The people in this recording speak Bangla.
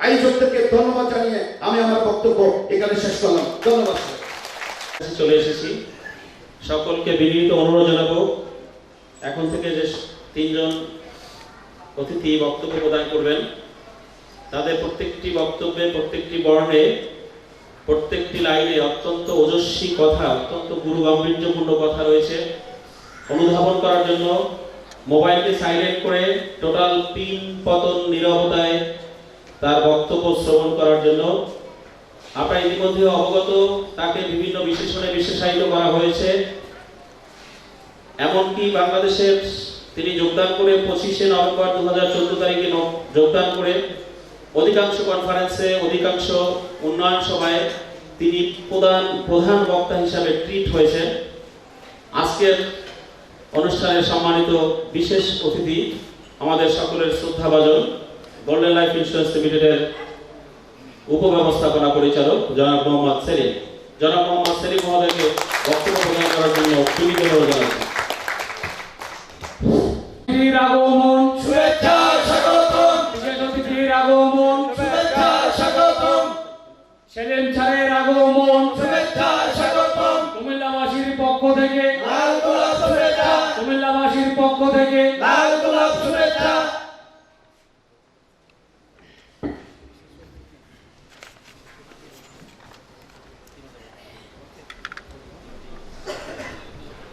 আয়োজকদেরকে ধন্যবাদ জানিয়ে আমি আমার বক্তব্য এখানে শেষ করলাম। ধন্যবাদ। চলে এসেছি, সকলকে বিনীত অনুরোধ জানাবো এখন থেকে যে তিনজন অতিথি বক্তব্য প্রদান করবেন তাদের প্রত্যেকটি বক্তব্যে প্রত্যেকটি বর্ণে প্রত্যেকটি লাইনে অত্যন্ত ওজস্বী কথা, অত্যন্ত গুরু গাম্ভীর্যপূর্ণ কথা রয়েছে। অনুধাবন করার জন্য মোবাইলকে সাইলেন্ট করে টোটাল পিন পতন নীরবতায় তার বক্তব্য শ্রবণ করার জন্য আপনারা ইতিমধ্যে অবগত, তাকে বিভিন্ন বিশেষণে বিশেষায়িত করা হয়েছে। এমনকি বাংলাদেশের তিনি যোগদান করে 25শে নভেম্বর 2014 তারিখে যোগদান করে অধিকাংশ কনফারেন্সে, অধিকাংশ উন্নয়ন সভায় তিনি প্রধান বক্তা হিসাবে ট্রিট হয়েছেন। আজকের অনুষ্ঠানের সম্মানিত বিশেষ অতিথি আমাদের সকলের শ্রদ্ধাভাজন গোল্ডেন লাইফ ইন্স্যুরেন্স লিমিটেডের উপব্যবস্থাপনা পরিচালক জনাব মোহাম্মদ সেলিম। জনাব মোহাম্মদ সেলিম মহোদয়কে বক্তব্য প্রদান করার জন্য বিনীত অনুরোধ জানাচ্ছি। আগমন শুভেচ্ছা স্বাগতম, বিশেষ অতিথির আগমন শুভেচ্ছা স্বাগতম, সেলিম স্যারের আগমন শুভেচ্ছা স্বাগতম, কুমিল্লাবাসীর পক্ষ থেকে লাল গোলাপ শুভেচ্ছা, কুমিল্লাবাসীর পক্ষ থেকে লাল গোলাপ শুভেচ্ছা।